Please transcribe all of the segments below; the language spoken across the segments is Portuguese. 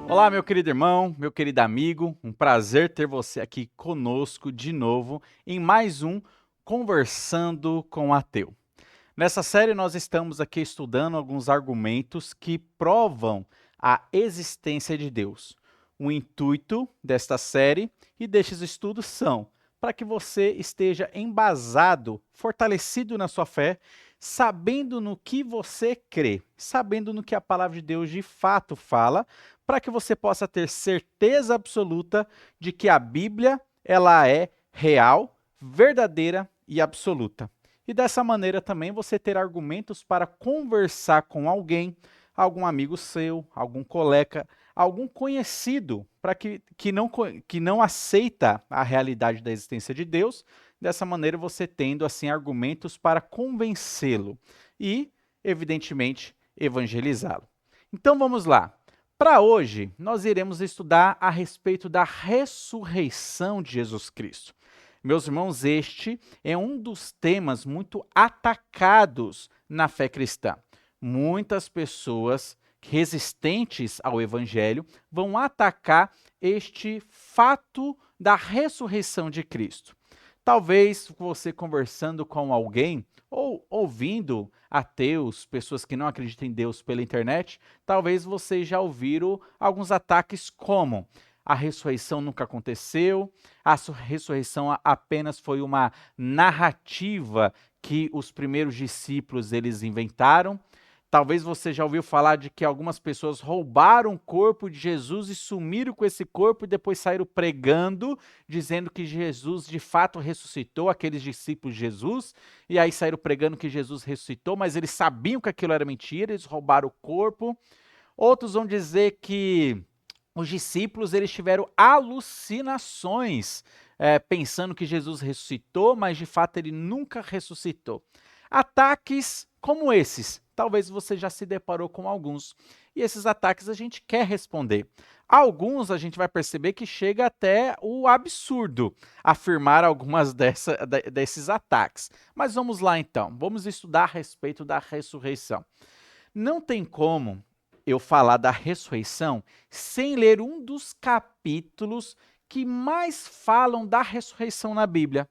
Olá, meu querido irmão, meu querido amigo, um prazer ter você aqui conosco de novo em mais um Conversando com o Ateu. Nessa série, nós estamos aqui estudando alguns argumentos que provam a existência de Deus. O intuito desta série e destes estudos são para que você esteja embasado, fortalecido na sua fé, sabendo no que você crê, sabendo no que a palavra de Deus de fato fala, para que você possa ter certeza absoluta de que a Bíblia ela é real, verdadeira e absoluta. E dessa maneira também você ter argumentos para conversar com alguém, algum amigo seu, algum colega, algum conhecido, para que não aceita a realidade da existência de Deus. Dessa maneira você tendo assim argumentos para convencê-lo e, evidentemente, evangelizá-lo. Então vamos lá. Para hoje, nós iremos estudar a respeito da ressurreição de Jesus Cristo. Meus irmãos, este é um dos temas muito atacados na fé cristã. Muitas pessoas resistentes ao evangelho vão atacar este fato da ressurreição de Cristo. Talvez você conversando com alguém ou ouvindo ateus, pessoas que não acreditam em Deus pela internet, talvez você já ouviram alguns ataques como a ressurreição nunca aconteceu, a ressurreição apenas foi uma narrativa que os primeiros discípulos eles inventaram. Talvez você já ouviu falar de que algumas pessoas roubaram o corpo de Jesus e sumiram com esse corpo e depois saíram pregando, dizendo que Jesus de fato ressuscitou, aqueles discípulos de Jesus, e aí saíram pregando que Jesus ressuscitou, mas eles sabiam que aquilo era mentira, eles roubaram o corpo. Outros vão dizer que os discípulos eles tiveram alucinações, pensando que Jesus ressuscitou, mas de fato ele nunca ressuscitou. Ataques como esses, talvez você já se deparou com alguns. E esses ataques a gente quer responder. Alguns a gente vai perceber que chega até o absurdo afirmar algumas desses ataques. Mas vamos lá então, vamos estudar a respeito da ressurreição. Não tem como eu falar da ressurreição sem ler um dos capítulos que mais falam da ressurreição na Bíblia.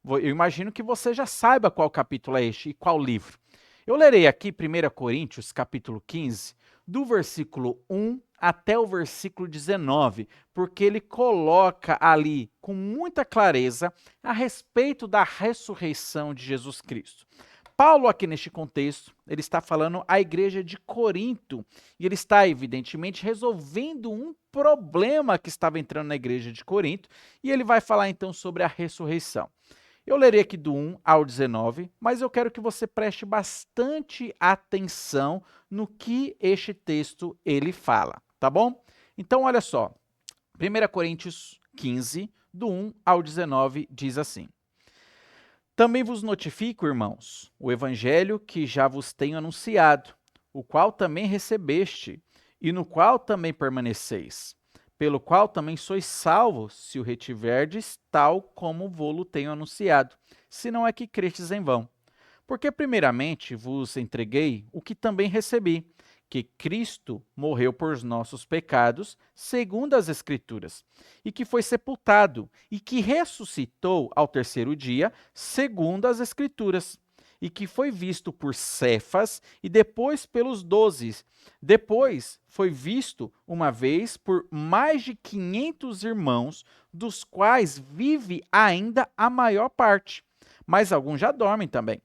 Eu imagino que você já saiba qual capítulo é este e qual livro. Eu lerei aqui 1 Coríntios, capítulo 15, do versículo 1 até o versículo 19, porque ele coloca ali com muita clareza a respeito da ressurreição de Jesus Cristo. Paulo, aqui neste contexto, ele está falando à igreja de Corinto e ele está, evidentemente, resolvendo um problema que estava entrando na igreja de Corinto e ele vai falar então sobre a ressurreição. Eu lerei aqui do 1 ao 19, mas eu quero que você preste bastante atenção no que este texto ele fala, tá bom? Então, olha só, 1 Coríntios 15, do 1 ao 19, diz assim: Também vos notifico, irmãos, o evangelho que já vos tenho anunciado, o qual também recebeste, e no qual também permaneceis, pelo qual também sois salvos, se o retiverdes, tal como vô-lo tenho anunciado, se não é que crestes em vão. Porque primeiramente vos entreguei o que também recebi, que Cristo morreu por nossos pecados, segundo as Escrituras, e que foi sepultado, e que ressuscitou ao terceiro dia, segundo as Escrituras, e que foi visto por Cefas e depois pelos 12. Depois foi visto uma vez por mais de 500 irmãos, dos quais vive ainda a maior parte, mas alguns já dormem também.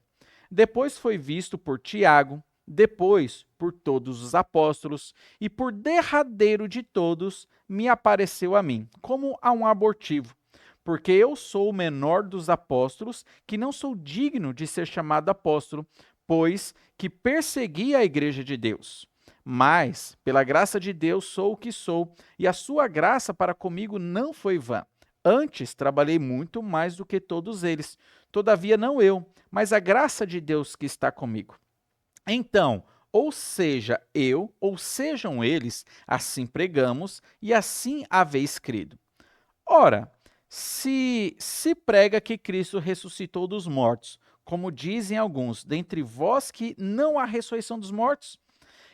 Depois foi visto por Tiago, depois por todos os apóstolos, e por derradeiro de todos me apareceu a mim, como a um abortivo, porque eu sou o menor dos apóstolos, que não sou digno de ser chamado apóstolo, pois que persegui a igreja de Deus. Mas, pela graça de Deus, sou o que sou, e a sua graça para comigo não foi vã. Antes, trabalhei muito mais do que todos eles. Todavia, não eu, mas a graça de Deus que está comigo. Então, ou seja eu, ou sejam eles, assim pregamos, e assim haveis crido. Ora, se prega que Cristo ressuscitou dos mortos, como dizem alguns, dentre vós que não há ressurreição dos mortos,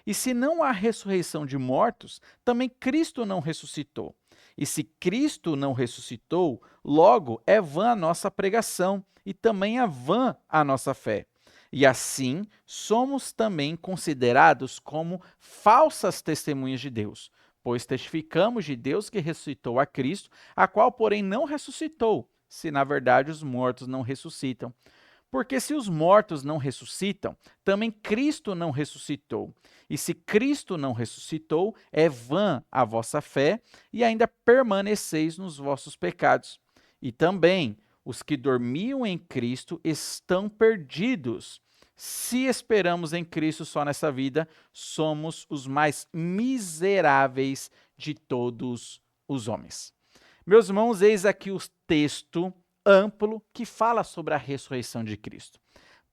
E se não há ressurreição de mortos, também Cristo não ressuscitou. E se Cristo não ressuscitou, logo é vã a nossa pregação e também é vã a nossa fé. E assim somos também considerados como falsas testemunhas de Deus, pois testificamos de Deus que ressuscitou a Cristo, a qual, porém, não ressuscitou, se na verdade os mortos não ressuscitam. Porque se os mortos não ressuscitam, também Cristo não ressuscitou. E se Cristo não ressuscitou, é vã a vossa fé e ainda permaneceis nos vossos pecados. E também os que dormiam em Cristo estão perdidos. Se esperamos em Cristo só nessa vida, somos os mais miseráveis de todos os homens. Meus irmãos, eis aqui o texto amplo que fala sobre a ressurreição de Cristo.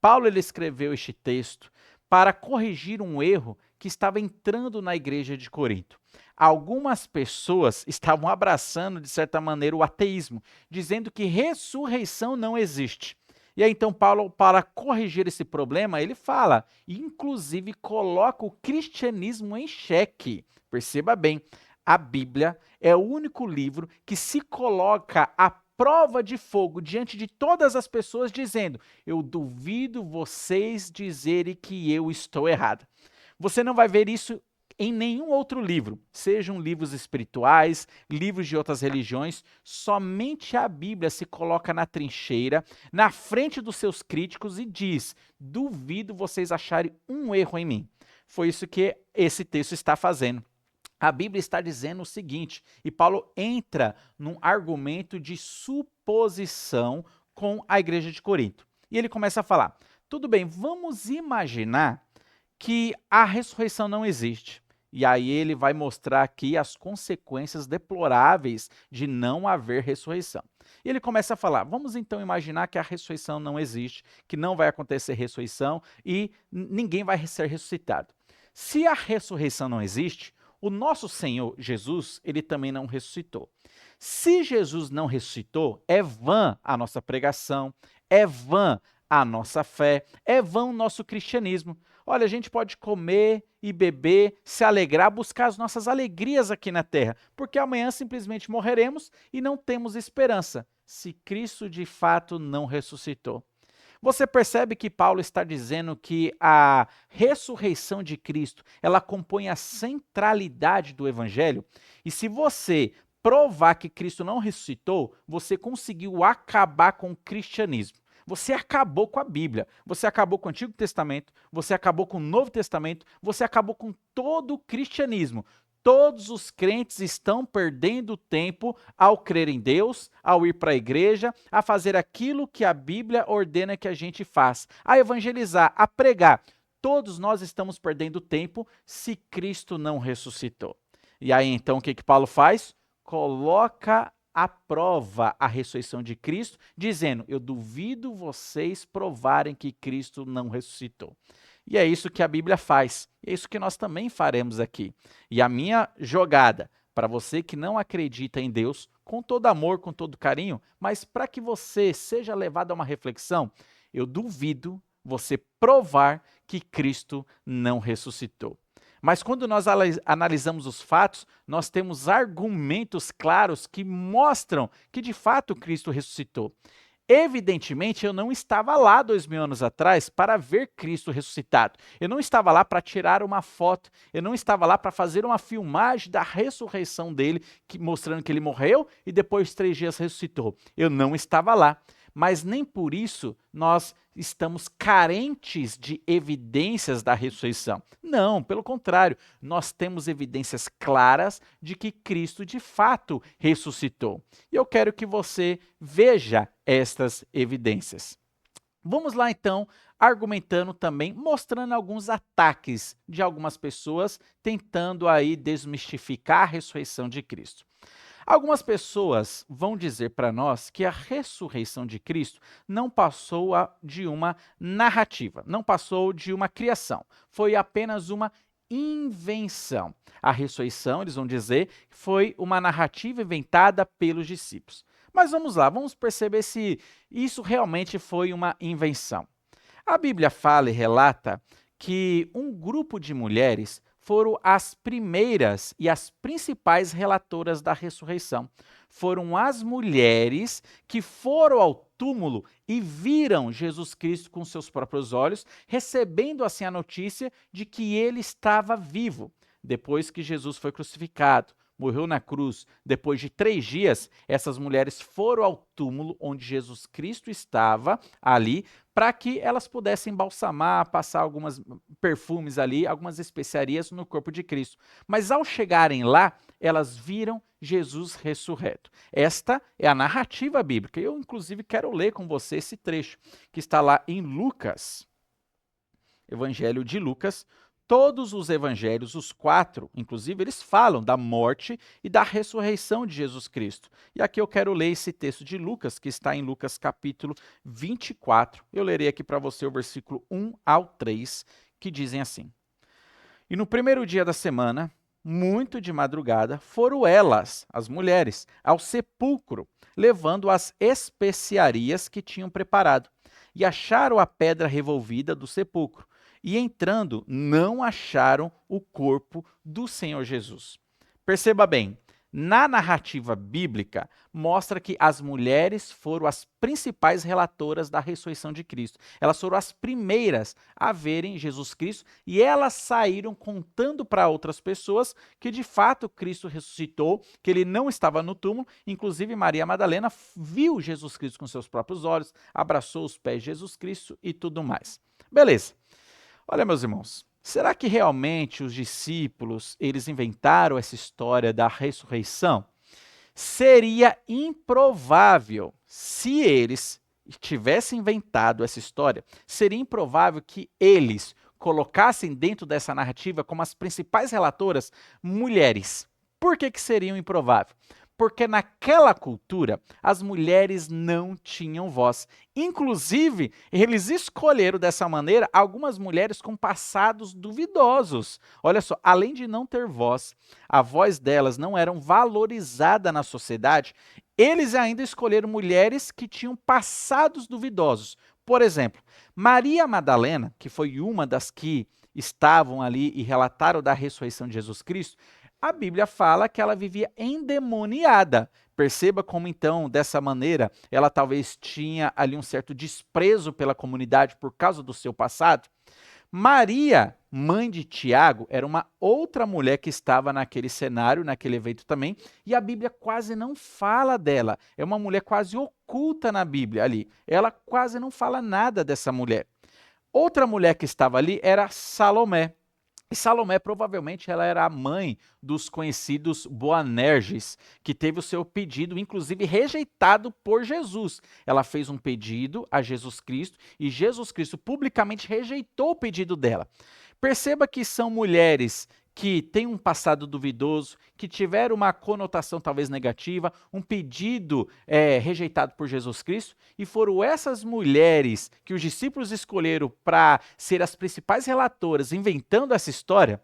Paulo ele escreveu este texto para corrigir um erro que estava entrando na igreja de Corinto. Algumas pessoas estavam abraçando, de certa maneira, o ateísmo, dizendo que ressurreição não existe. E aí, então, Paulo, para corrigir esse problema, ele fala, e inclusive coloca o cristianismo em xeque. Perceba bem, a Bíblia é o único livro que se coloca à prova de fogo diante de todas as pessoas, dizendo: eu duvido vocês dizerem que eu estou errado. Você não vai ver isso em nenhum outro livro, sejam livros espirituais, livros de outras religiões, somente a Bíblia se coloca na trincheira, na frente dos seus críticos e diz: duvido vocês acharem um erro em mim. Foi isso que esse texto está fazendo. A Bíblia está dizendo o seguinte, e Paulo entra num argumento de suposição com a igreja de Corinto. E ele começa a falar: tudo bem, vamos imaginar que a ressurreição não existe. E aí ele vai mostrar aqui as consequências deploráveis de não haver ressurreição. E ele começa a falar: vamos então imaginar que a ressurreição não existe, que não vai acontecer ressurreição e ninguém vai ser ressuscitado. Se a ressurreição não existe, o nosso Senhor Jesus, ele também não ressuscitou. Se Jesus não ressuscitou, é vã a nossa pregação, é vã a nossa fé, é vã o nosso cristianismo. Olha, a gente pode comer e beber, se alegrar, buscar as nossas alegrias aqui na terra, porque amanhã simplesmente morreremos e não temos esperança, se Cristo de fato não ressuscitou. Você percebe que Paulo está dizendo que a ressurreição de Cristo, ela compõe a centralidade do evangelho? E se você provar que Cristo não ressuscitou, você conseguiu acabar com o cristianismo. Você acabou com a Bíblia, você acabou com o Antigo Testamento, você acabou com o Novo Testamento, você acabou com todo o cristianismo. Todos os crentes estão perdendo tempo ao crer em Deus, ao ir para a igreja, a fazer aquilo que a Bíblia ordena que a gente faça, a evangelizar, a pregar. Todos nós estamos perdendo tempo se Cristo não ressuscitou. E aí então o que Paulo faz? Coloca à prova a ressurreição de Cristo, dizendo: eu duvido vocês provarem que Cristo não ressuscitou. E é isso que a Bíblia faz, é isso que nós também faremos aqui. E a minha jogada, para você que não acredita em Deus, com todo amor, com todo carinho, mas para que você seja levado a uma reflexão, eu duvido você provar que Cristo não ressuscitou. Mas quando nós analisamos os fatos, nós temos argumentos claros que mostram que de fato Cristo ressuscitou. Evidentemente, eu não estava lá 2000 anos atrás para ver Cristo ressuscitado. Eu não estava lá para tirar uma foto. Eu não estava lá para fazer uma filmagem da ressurreição dele, mostrando que ele morreu e depois de 3 dias ressuscitou. Eu não estava lá. Mas nem por isso nós estamos carentes de evidências da ressurreição. Não, pelo contrário, nós temos evidências claras de que Cristo de fato ressuscitou. E eu quero que você veja estas evidências. Vamos lá então, argumentando também, mostrando alguns ataques de algumas pessoas tentando aí desmistificar a ressurreição de Cristo. Algumas pessoas vão dizer para nós que a ressurreição de Cristo não passou de uma narrativa, não passou de uma criação, foi apenas uma invenção. A ressurreição, eles vão dizer, foi uma narrativa inventada pelos discípulos. Mas vamos lá, vamos perceber se isso realmente foi uma invenção. A Bíblia fala e relata que um grupo de mulheres foram as primeiras e as principais relatoras da ressurreição. Foram as mulheres que foram ao túmulo e viram Jesus Cristo com seus próprios olhos, recebendo assim a notícia de que ele estava vivo. Depois que Jesus foi crucificado, morreu na cruz, depois de 3 dias, essas mulheres foram ao túmulo onde Jesus Cristo estava ali, para que elas pudessem balsamar, passar alguns perfumes ali, algumas especiarias no corpo de Cristo. Mas ao chegarem lá, elas viram Jesus ressurreto. Esta é a narrativa bíblica. Eu, inclusive, quero ler com você esse trecho, que está lá em Lucas, Evangelho de Lucas. Todos os evangelhos, os 4, inclusive, eles falam da morte e da ressurreição de Jesus Cristo. E aqui eu quero ler esse texto de Lucas, que está em Lucas capítulo 24. Eu lerei aqui para você o versículo 1 ao 3, que dizem assim: E no primeiro dia da semana, muito de madrugada, foram elas, as mulheres, ao sepulcro, levando as especiarias que tinham preparado. E acharam a pedra revolvida do sepulcro. E entrando, não acharam o corpo do Senhor Jesus. Perceba bem, na narrativa bíblica, mostra que as mulheres foram as principais relatoras da ressurreição de Cristo. Elas foram as primeiras a verem Jesus Cristo e elas saíram contando para outras pessoas que de fato Cristo ressuscitou, que ele não estava no túmulo. Inclusive Maria Madalena viu Jesus Cristo com seus próprios olhos, abraçou os pés de Jesus Cristo e tudo mais. Beleza. Olha, meus irmãos, será que realmente os discípulos, eles inventaram essa história da ressurreição? Seria improvável, se eles tivessem inventado essa história, seria improvável que eles colocassem dentro dessa narrativa como as principais relatoras mulheres. Por que que seria improvável? Porque naquela cultura as mulheres não tinham voz. Inclusive, eles escolheram dessa maneira algumas mulheres com passados duvidosos. Olha só, além de não ter voz, a voz delas não era valorizada na sociedade, eles ainda escolheram mulheres que tinham passados duvidosos. Por exemplo, Maria Madalena, que foi uma das que estavam ali e relataram da ressurreição de Jesus Cristo, a Bíblia fala que ela vivia endemoniada. Perceba como então, dessa maneira, ela talvez tinha ali um certo desprezo pela comunidade por causa do seu passado. Maria, mãe de Tiago, era uma outra mulher que estava naquele cenário, naquele evento também, e a Bíblia quase não fala dela. É uma mulher quase oculta na Bíblia ali. Ela quase não fala nada dessa mulher. Outra mulher que estava ali era Salomé. E Salomé, provavelmente, ela era a mãe dos conhecidos Boanerges, que teve o seu pedido, inclusive, rejeitado por Jesus. Ela fez um pedido a Jesus Cristo e Jesus Cristo publicamente rejeitou o pedido dela. Perceba que são mulheres que têm um passado duvidoso, que tiveram uma conotação talvez negativa, um pedido rejeitado por Jesus Cristo, e foram essas mulheres que os discípulos escolheram para ser as principais relatoras inventando essa história.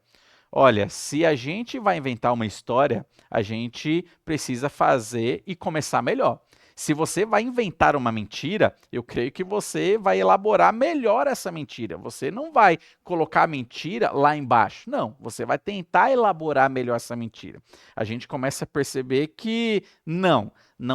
Olha, se a gente vai inventar uma história, a gente precisa fazer e começar melhor. Se você vai inventar uma mentira, eu creio que você vai elaborar melhor essa mentira. Você não vai colocar a mentira lá embaixo. Não, você vai tentar elaborar melhor essa mentira. A gente começa a perceber que não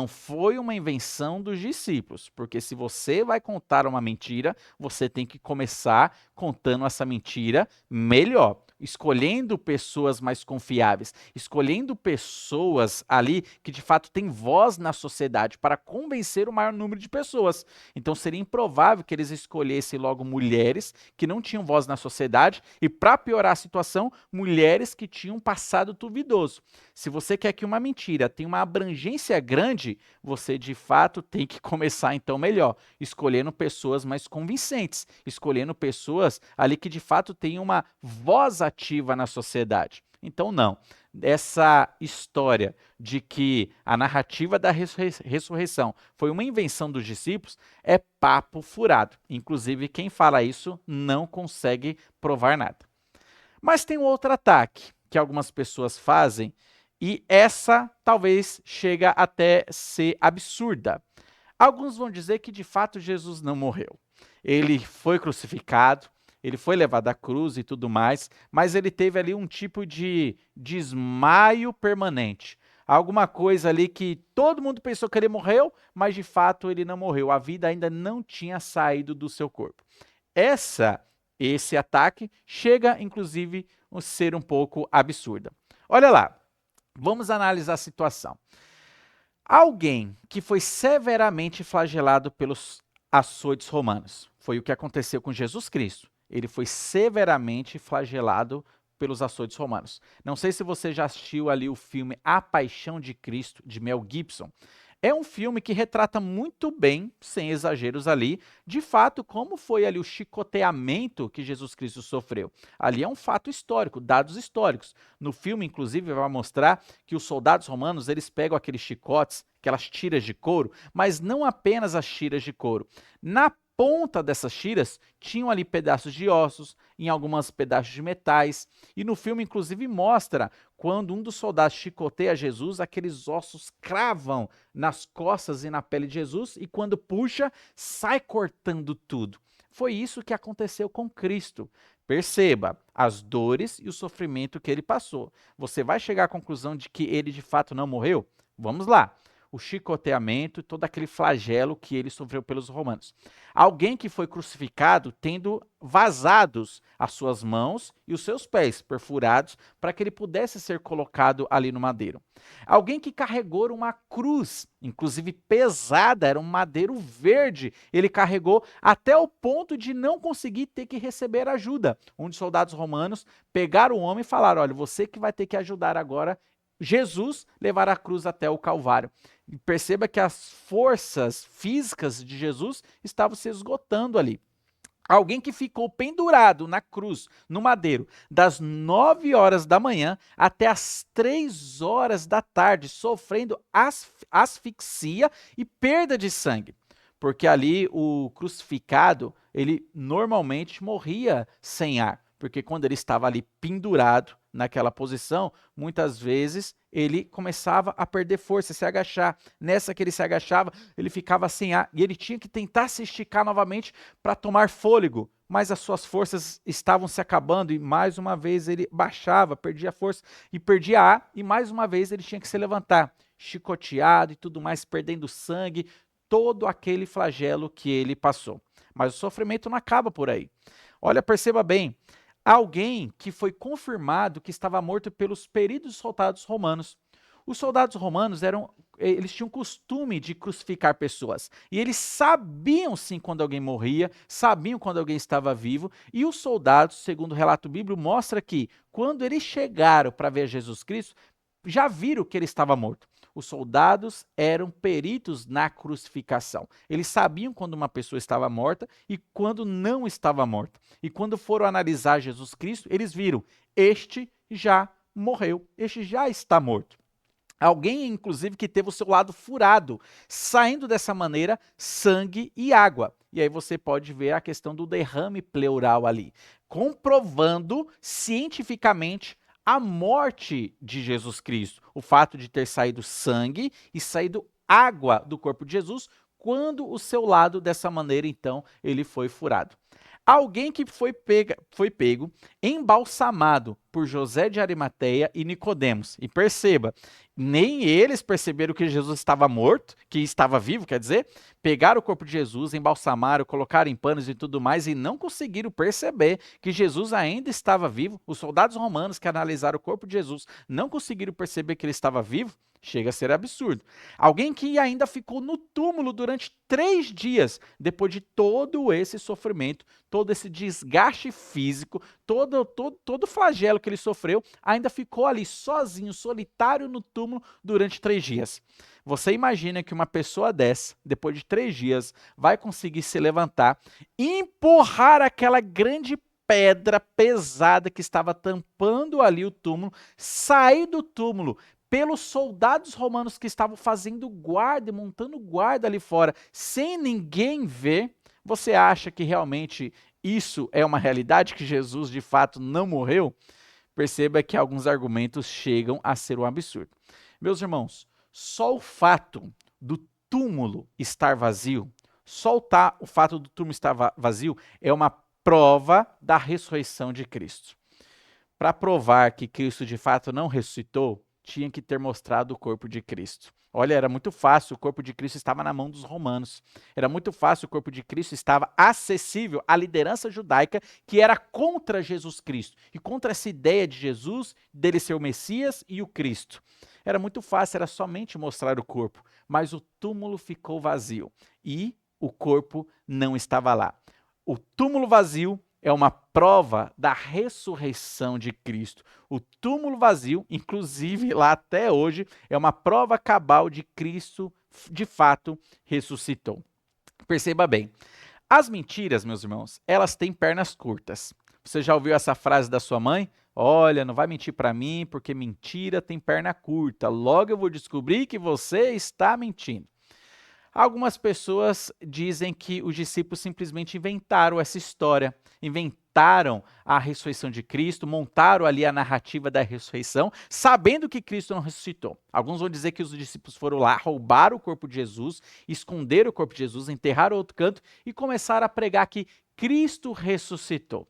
foi uma invenção dos discípulos, porque se você vai contar uma mentira, você tem que começar contando essa mentira melhor, escolhendo pessoas mais confiáveis, escolhendo pessoas ali que de fato têm voz na sociedade para convencer o maior número de pessoas. Então seria improvável que eles escolhessem logo mulheres que não tinham voz na sociedade e, para piorar a situação, mulheres que tinham passado duvidoso. Se você quer que uma mentira tenha uma abrangência grande, você de fato tem que começar então melhor, escolhendo pessoas mais convincentes, escolhendo pessoas ali que de fato tenham uma voz ativa na sociedade. Então não, essa história de que a narrativa da ressurreição foi uma invenção dos discípulos é papo furado. Inclusive quem fala isso não consegue provar nada. Mas tem um outro ataque que algumas pessoas fazem, e essa talvez chega até ser absurda. Alguns vão dizer que de fato Jesus não morreu. Ele foi crucificado, ele foi levado à cruz e tudo mais, mas ele teve ali um tipo de desmaio permanente. Alguma coisa ali que todo mundo pensou que ele morreu, mas de fato ele não morreu. A vida ainda não tinha saído do seu corpo. Esse ataque chega, inclusive, a ser um pouco absurda. Olha lá, vamos analisar a situação. Alguém que foi severamente flagelado pelos açoites romanos. Foi o que aconteceu com Jesus Cristo. Ele foi severamente flagelado pelos açoites romanos. Não sei se você já assistiu ali o filme A Paixão de Cristo, de Mel Gibson. É um filme que retrata muito bem, sem exageros ali, de fato, como foi ali o chicoteamento que Jesus Cristo sofreu. Ali é um fato histórico, dados históricos. No filme, inclusive, vai mostrar que os soldados romanos, eles pegam aqueles chicotes, aquelas tiras de couro, mas não apenas as tiras de couro. Na ponta dessas tiras tinham ali pedaços de ossos, em algumas pedaços de metais, e no filme, inclusive, mostra quando um dos soldados chicoteia Jesus, aqueles ossos cravam nas costas e na pele de Jesus, e quando puxa, sai cortando tudo. Foi isso que aconteceu com Cristo. Perceba as dores e o sofrimento que ele passou. Você vai chegar à conclusão de que ele de fato não morreu? Vamos lá. O chicoteamento e todo aquele flagelo que ele sofreu pelos romanos. Alguém que foi crucificado tendo vazados as suas mãos e os seus pés perfurados para que ele pudesse ser colocado ali no madeiro. Alguém que carregou uma cruz, inclusive pesada, era um madeiro verde. Ele carregou até o ponto de não conseguir ter que receber ajuda. Um dos soldados romanos pegaram o homem e falaram: olha, você que vai ter que ajudar agora Jesus levar a cruz até o Calvário. E perceba que as forças físicas de Jesus estavam se esgotando ali. Alguém que ficou pendurado na cruz, no madeiro, das 9 horas da manhã até as 3 horas da tarde, sofrendo asfixia e perda de sangue. Porque ali o crucificado, ele normalmente morria sem ar. Porque quando ele estava ali pendurado naquela posição, muitas vezes ele começava a perder força, se agachar. Nessa que ele se agachava, ele ficava sem ar e ele tinha que tentar se esticar novamente para tomar fôlego, mas as suas forças estavam se acabando e mais uma vez ele baixava, perdia força e perdia ar e mais uma vez ele tinha que se levantar, chicoteado e tudo mais, perdendo sangue, todo aquele flagelo que ele passou. Mas o sofrimento não acaba por aí. Olha, perceba bem, alguém que foi confirmado que estava morto pelos peritos soldados romanos. Os soldados romanos eles tinham costume de crucificar pessoas. E eles sabiam sim quando alguém morria, sabiam quando alguém estava vivo. E os soldados, segundo o relato bíblico, mostra que quando eles chegaram para ver Jesus Cristo, já viram que ele estava morto. Os soldados eram peritos na crucificação. Eles sabiam quando uma pessoa estava morta e quando não estava morta. E quando foram analisar Jesus Cristo, eles viram: este já morreu, este já está morto. Alguém, inclusive, que teve o seu lado furado, saindo dessa maneira sangue e água. E aí você pode ver a questão do derrame pleural ali, comprovando cientificamente a morte de Jesus Cristo. O fato de ter saído sangue e saído água do corpo de Jesus, quando o seu lado dessa maneira, então, ele foi furado. Alguém que foi pego, embalsamado por José de Arimateia e Nicodemos. E perceba, nem eles perceberam que Jesus estava morto, que estava vivo, quer dizer, pegaram o corpo de Jesus, embalsamaram, colocaram em panos e tudo mais e não conseguiram perceber que Jesus ainda estava vivo. Os soldados romanos que analisaram o corpo de Jesus não conseguiram perceber que ele estava vivo. Chega a ser absurdo. Alguém que ainda ficou no túmulo durante 3 dias, depois de todo esse sofrimento, todo esse desgaste físico, todo flagelo que ele sofreu, ainda ficou ali sozinho, solitário no túmulo durante 3 dias. Você imagina que uma pessoa dessa, depois de 3 dias, vai conseguir se levantar, empurrar aquela grande pedra pesada que estava tampando ali o túmulo, sair do túmulo, pelos soldados romanos que estavam fazendo guarda e montando guarda ali fora, sem ninguém ver. Você acha que realmente isso é uma realidade, que Jesus de fato não morreu? Perceba que alguns argumentos chegam a ser um absurdo. Meus irmãos, só o fato do túmulo estar vazio, o fato do túmulo estar vazio é uma prova da ressurreição de Cristo. Para provar que Cristo de fato não ressuscitou, tinha que ter mostrado o corpo de Cristo. Olha, era muito fácil, o corpo de Cristo estava na mão dos romanos. Era muito fácil, o corpo de Cristo estava acessível à liderança judaica que era contra Jesus Cristo e contra essa ideia de Jesus, dele ser o Messias e o Cristo. Era muito fácil, era somente mostrar o corpo, mas o túmulo ficou vazio e o corpo não estava lá. O túmulo vazio é uma prova da ressurreição de Cristo. O túmulo vazio, inclusive lá até hoje, é uma prova cabal de Cristo de fato ressuscitou. Perceba bem, as mentiras, meus irmãos, elas têm pernas curtas. Você já ouviu essa frase da sua mãe? Olha, não vai mentir para mim, porque mentira tem perna curta. Logo eu vou descobrir que você está mentindo. Algumas pessoas dizem que os discípulos simplesmente inventaram essa história, inventaram a ressurreição de Cristo, montaram ali a narrativa da ressurreição, sabendo que Cristo não ressuscitou. Alguns vão dizer que os discípulos foram lá, roubaram o corpo de Jesus, esconderam o corpo de Jesus, enterraram outro canto e começaram a pregar que Cristo ressuscitou.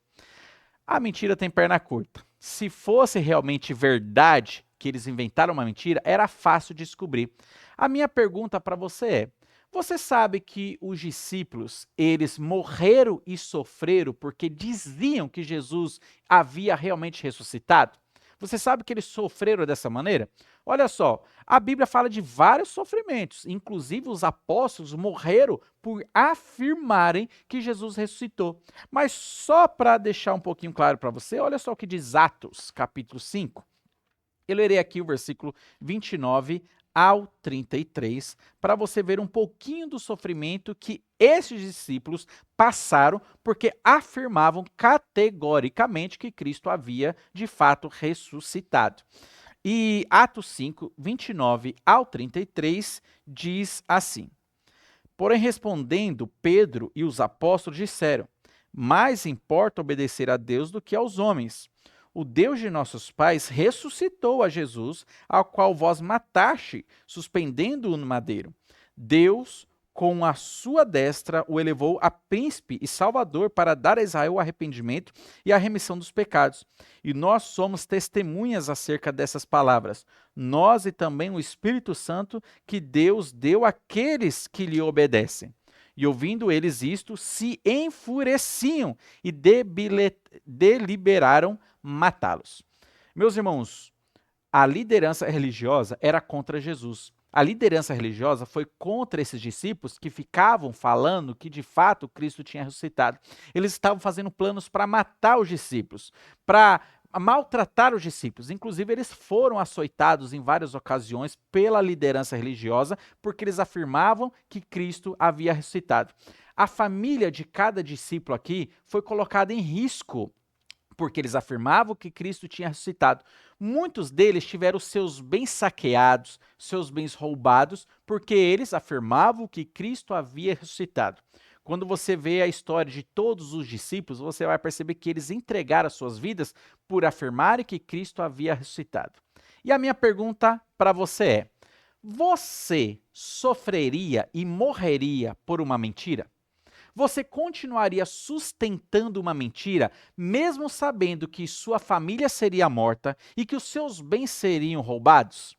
A mentira tem perna curta. Se fosse realmente verdade que eles inventaram uma mentira, era fácil de descobrir. A minha pergunta para você é: você sabe que os discípulos, eles morreram e sofreram porque diziam que Jesus havia realmente ressuscitado? Você sabe que eles sofreram dessa maneira? Olha só, a Bíblia fala de vários sofrimentos, inclusive os apóstolos morreram por afirmarem que Jesus ressuscitou. Mas só para deixar um pouquinho claro para você, olha só o que diz Atos, capítulo 5. Eu lerei aqui o versículo 29 ao 33, para você ver um pouquinho do sofrimento que esses discípulos passaram, porque afirmavam categoricamente que Cristo havia, de fato, ressuscitado. E Atos 5, 29 ao 33, diz assim: Porém, respondendo, Pedro e os apóstolos disseram: Mais importa obedecer a Deus do que aos homens. O Deus de nossos pais ressuscitou a Jesus, ao qual vós mataste, suspendendo-o no madeiro. Deus, com a sua destra, o elevou a príncipe e salvador para dar a Israel o arrependimento e a remissão dos pecados. E nós somos testemunhas acerca dessas palavras, nós e também o Espírito Santo que Deus deu àqueles que lhe obedecem. E ouvindo eles isto, se enfureciam e deliberaram matá-los. Meus irmãos, a liderança religiosa era contra Jesus. A liderança religiosa foi contra esses discípulos que ficavam falando que de fato Cristo tinha ressuscitado. Eles estavam fazendo planos para matar os discípulos, para maltratar os discípulos. Inclusive, eles foram açoitados em várias ocasiões pela liderança religiosa, porque eles afirmavam que Cristo havia ressuscitado. A família de cada discípulo aqui foi colocada em risco, porque eles afirmavam que Cristo tinha ressuscitado. Muitos deles tiveram seus bens saqueados, seus bens roubados, porque eles afirmavam que Cristo havia ressuscitado. Quando você vê a história de todos os discípulos, você vai perceber que eles entregaram as suas vidas por afirmarem que Cristo havia ressuscitado. E a minha pergunta para você é: você sofreria e morreria por uma mentira? Você continuaria sustentando uma mentira, mesmo sabendo que sua família seria morta e que os seus bens seriam roubados?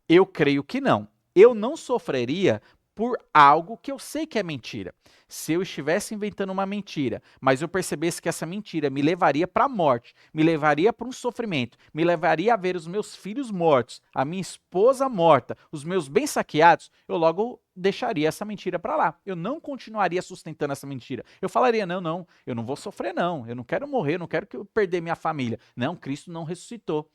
Eu creio que não. Eu não sofreria por algo que eu sei que é mentira. Se eu estivesse inventando uma mentira, mas eu percebesse que essa mentira me levaria para a morte, me levaria para um sofrimento, me levaria a ver os meus filhos mortos, a minha esposa morta, os meus bens saqueados, eu logo deixaria essa mentira para lá. Eu não continuaria sustentando essa mentira. Eu falaria: não, eu não vou sofrer não, eu não quero morrer, eu não quero perder minha família. Não, Cristo não ressuscitou.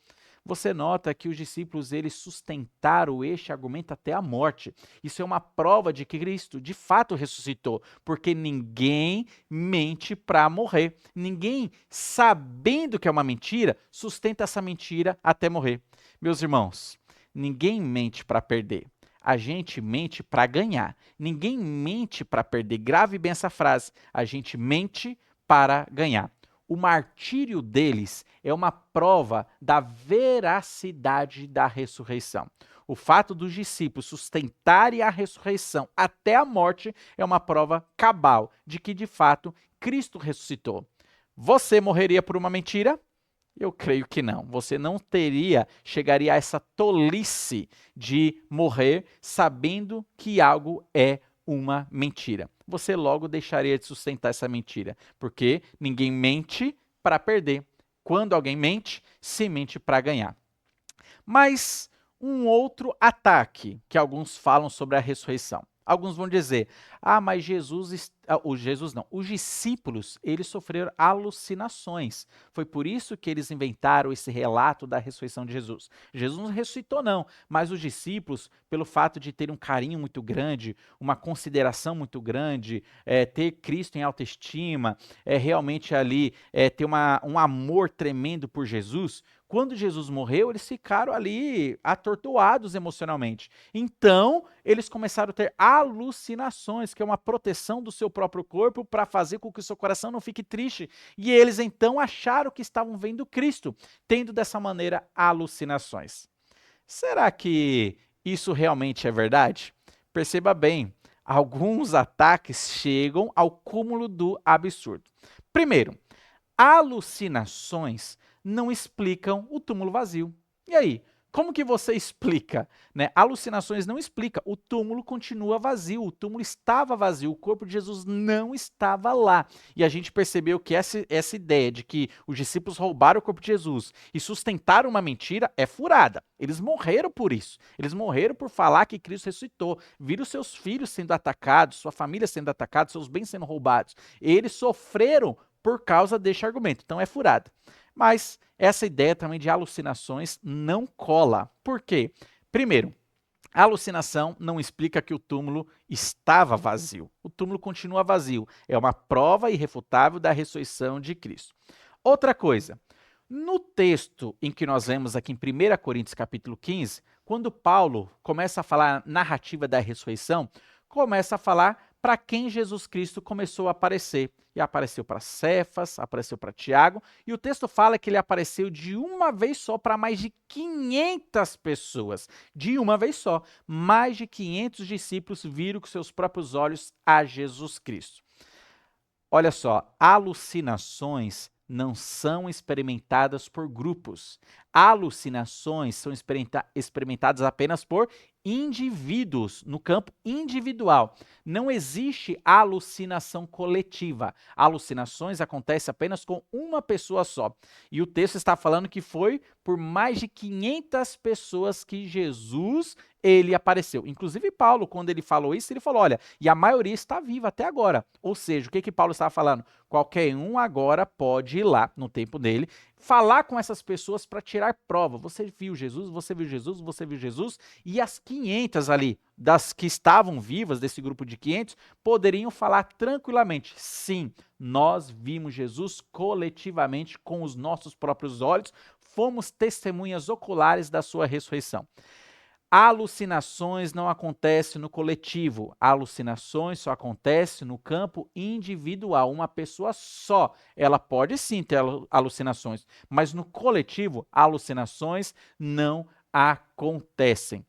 Você nota que os discípulos eles sustentaram este argumento até a morte. Isso é uma prova de que Cristo de fato ressuscitou, porque ninguém mente para morrer. Ninguém, sabendo que é uma mentira, sustenta essa mentira até morrer. Meus irmãos, ninguém mente para perder. A gente mente para ganhar. Ninguém mente para perder. Grave bem essa frase. A gente mente para ganhar. O martírio deles é uma prova da veracidade da ressurreição. O fato dos discípulos sustentarem a ressurreição até a morte é uma prova cabal de que, de fato, Cristo ressuscitou. Você morreria por uma mentira? Eu creio que não. Você não chegaria a essa tolice de morrer sabendo que algo é uma mentira. Você logo deixaria de sustentar essa mentira, porque ninguém mente para perder. Quando alguém mente, se mente para ganhar. Mas um outro ataque que alguns falam sobre a ressurreição. Alguns vão dizer, mas os discípulos, eles sofreram alucinações. Foi por isso que eles inventaram esse relato da ressurreição de Jesus. Jesus não ressuscitou não, mas os discípulos, pelo fato de ter um carinho muito grande, uma consideração muito grande, ter Cristo em autoestima, realmente ali ter um amor tremendo por Jesus, quando Jesus morreu, eles ficaram ali atordoados emocionalmente. Então, eles começaram a ter alucinações, que é uma proteção do seu próprio corpo para fazer com que o seu coração não fique triste. E eles então acharam que estavam vendo Cristo, tendo dessa maneira alucinações. Será que isso realmente é verdade? Perceba bem, alguns ataques chegam ao cúmulo do absurdo. Primeiro, alucinações não explicam o túmulo vazio. E aí? Como que você explica? Né? Alucinações não explicam. O túmulo continua vazio. O túmulo estava vazio. O corpo de Jesus não estava lá. E a gente percebeu que essa ideia de que os discípulos roubaram o corpo de Jesus e sustentaram uma mentira é furada. Eles morreram por isso. Eles morreram por falar que Cristo ressuscitou. Viram seus filhos sendo atacados, sua família sendo atacada, seus bens sendo roubados. Eles sofreram por causa deste argumento. Então é furada. Mas essa ideia também de alucinações não cola. Por quê? Primeiro, a alucinação não explica que o túmulo estava vazio. O túmulo continua vazio. É uma prova irrefutável da ressurreição de Cristo. Outra coisa, no texto em que nós lemos aqui em 1 Coríntios capítulo 15, quando Paulo começa a falar a narrativa da ressurreição, começa a falar para quem Jesus Cristo começou a aparecer. E apareceu para Cefas, apareceu para Tiago, e o texto fala que ele apareceu de uma vez só para mais de 500 pessoas. De uma vez só, mais de 500 discípulos viram com seus próprios olhos a Jesus Cristo. Olha só, alucinações não são experimentadas por grupos. Alucinações são experimentadas apenas por indivíduos, no campo individual. Não existe alucinação coletiva. Alucinações acontecem apenas com uma pessoa só. E o texto está falando que foi por mais de 500 pessoas que Jesus ele apareceu. Inclusive Paulo, quando ele falou isso, ele falou, olha, e a maioria está viva até agora. Ou seja, o que Paulo estava falando? Qualquer um agora pode ir lá, no tempo dele, falar com essas pessoas para tirar prova. Você viu Jesus, você viu Jesus, você viu Jesus, e as 500 ali, das que estavam vivas, desse grupo de 500, poderiam falar tranquilamente, sim, nós vimos Jesus coletivamente com os nossos próprios olhos, fomos testemunhas oculares da sua ressurreição. Alucinações não acontecem no coletivo, alucinações só acontecem no campo individual. Uma pessoa só, ela pode sim ter alucinações, mas no coletivo, alucinações não acontecem.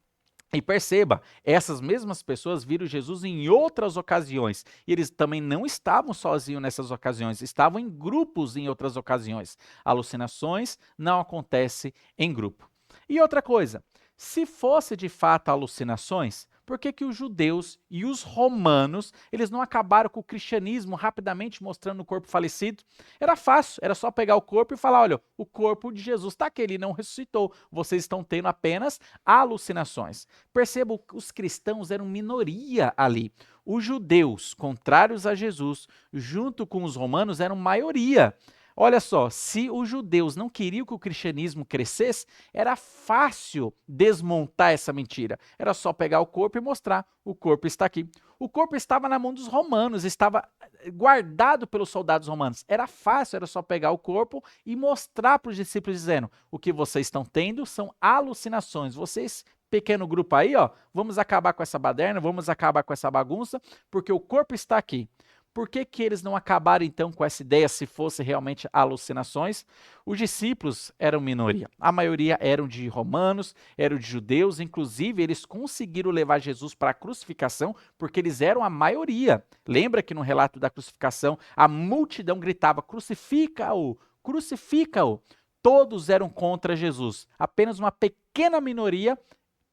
E perceba, essas mesmas pessoas viram Jesus em outras ocasiões. E eles também não estavam sozinhos nessas ocasiões, estavam em grupos em outras ocasiões. Alucinações não acontecem em grupo. E outra coisa, se fosse de fato alucinações, por que os judeus e os romanos, eles não acabaram com o cristianismo rapidamente mostrando o corpo falecido? Era fácil, era só pegar o corpo e falar, olha, o corpo de Jesus está aqui, ele não ressuscitou, vocês estão tendo apenas alucinações. Percebam que os cristãos eram minoria ali. Os judeus, contrários a Jesus, junto com os romanos, eram maioria. Olha só, se os judeus não queriam que o cristianismo crescesse, era fácil desmontar essa mentira. Era só pegar o corpo e mostrar, o corpo está aqui. O corpo estava na mão dos romanos, estava guardado pelos soldados romanos. Era fácil, era só pegar o corpo e mostrar para os discípulos dizendo, o que vocês estão tendo são alucinações. Vocês, pequeno grupo aí, ó, vamos acabar com essa baderna, vamos acabar com essa bagunça, porque o corpo está aqui. Por que que eles não acabaram então com essa ideia se fosse realmente alucinações? Os discípulos eram minoria. A maioria eram de romanos, eram de judeus, inclusive eles conseguiram levar Jesus para a crucificação porque eles eram a maioria. Lembra que no relato da crucificação a multidão gritava: "Crucifica-o! Crucifica-o!" Todos eram contra Jesus. Apenas uma pequena minoria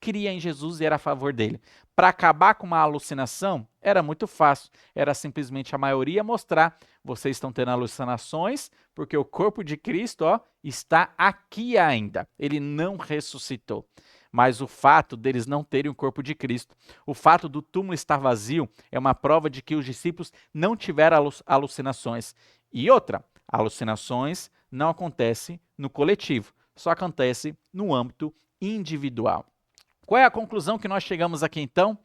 cria em Jesus e era a favor dele. Para acabar com uma alucinação, era muito fácil. Era simplesmente a maioria mostrar: vocês estão tendo alucinações porque o corpo de Cristo, ó, está aqui ainda. Ele não ressuscitou. Mas o fato deles não terem o corpo de Cristo, o fato do túmulo estar vazio, é uma prova de que os discípulos não tiveram alucinações. E outra, alucinações não acontecem no coletivo, só acontece no âmbito individual. Qual é a conclusão que nós chegamos aqui então?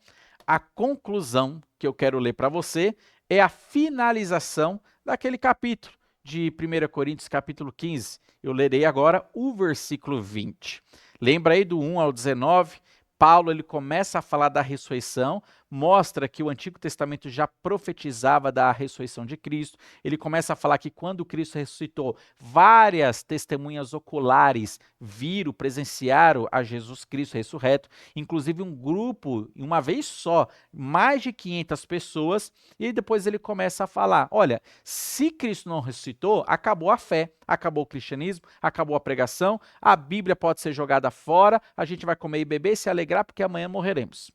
A conclusão que eu quero ler para você é a finalização daquele capítulo de 1 Coríntios capítulo 15. Eu lerei agora o versículo 20. Lembra aí do 1 ao 19? Paulo ele começa a falar da ressurreição, mostra que o Antigo Testamento já profetizava da ressurreição de Cristo. Ele começa a falar que quando Cristo ressuscitou, várias testemunhas oculares viram, presenciaram a Jesus Cristo ressurreto, inclusive um grupo, uma vez só, mais de 500 pessoas, e depois ele começa a falar: olha, se Cristo não ressuscitou, acabou a fé, acabou o cristianismo, acabou a pregação, a Bíblia pode ser jogada fora, a gente vai comer e beber e se alegrar porque amanhã morreremos.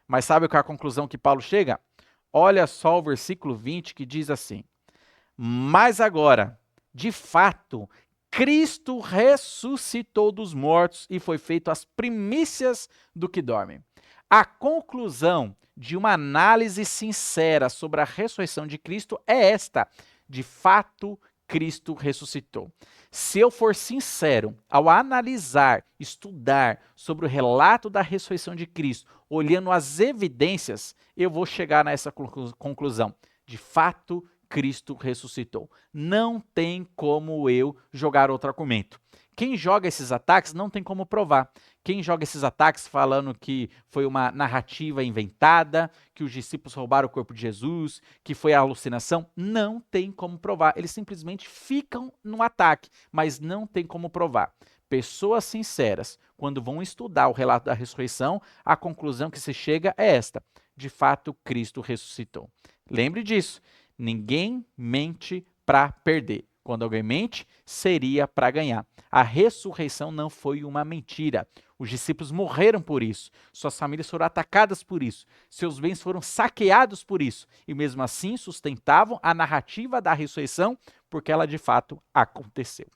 Mas sabe qual é a conclusão que Paulo chega? Olha só o versículo 20 que diz assim: mas agora, de fato, Cristo ressuscitou dos mortos e foi feito as primícias do que dorme. A conclusão de uma análise sincera sobre a ressurreição de Cristo é esta: de fato, Cristo ressuscitou. Se eu for sincero ao analisar, estudar sobre o relato da ressurreição de Cristo, olhando as evidências, eu vou chegar nessa conclusão: de fato, Cristo ressuscitou. Não tem como eu jogar outro argumento. Quem joga esses ataques não tem como provar. Quem joga esses ataques falando que foi uma narrativa inventada, que os discípulos roubaram o corpo de Jesus, que foi a alucinação, não tem como provar. Eles simplesmente ficam no ataque, mas não tem como provar. Pessoas sinceras, quando vão estudar o relato da ressurreição, a conclusão que se chega é esta: de fato, Cristo ressuscitou. Lembre disso. Ninguém mente para perder. Quando alguém mente, seria para ganhar. A ressurreição não foi uma mentira. Os discípulos morreram por isso. Suas famílias foram atacadas por isso. Seus bens foram saqueados por isso. E mesmo assim sustentavam a narrativa da ressurreição, porque ela de fato aconteceu.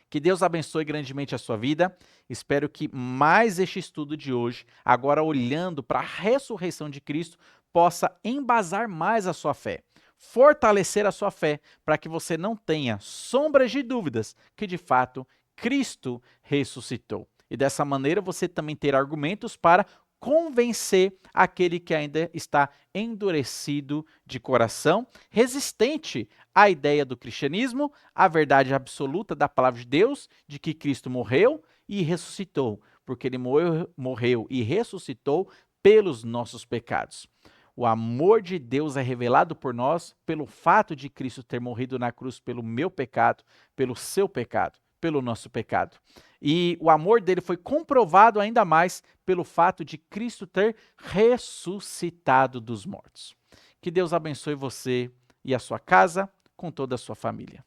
Que Deus abençoe grandemente a sua vida. Espero que mais este estudo de hoje, agora olhando para a ressurreição de Cristo, possa embasar mais a sua fé, fortalecer a sua fé, para que você não tenha sombras de dúvidas que de fato Cristo ressuscitou. E dessa maneira você também terá argumentos para convencer aquele que ainda está endurecido de coração, resistente à ideia do cristianismo, à verdade absoluta da palavra de Deus, de que Cristo morreu e ressuscitou, porque ele morreu e ressuscitou pelos nossos pecados. O amor de Deus é revelado por nós pelo fato de Cristo ter morrido na cruz pelo meu pecado, pelo seu pecado, pelo nosso pecado. E o amor dele foi comprovado ainda mais pelo fato de Cristo ter ressuscitado dos mortos. Que Deus abençoe você e a sua casa com toda a sua família.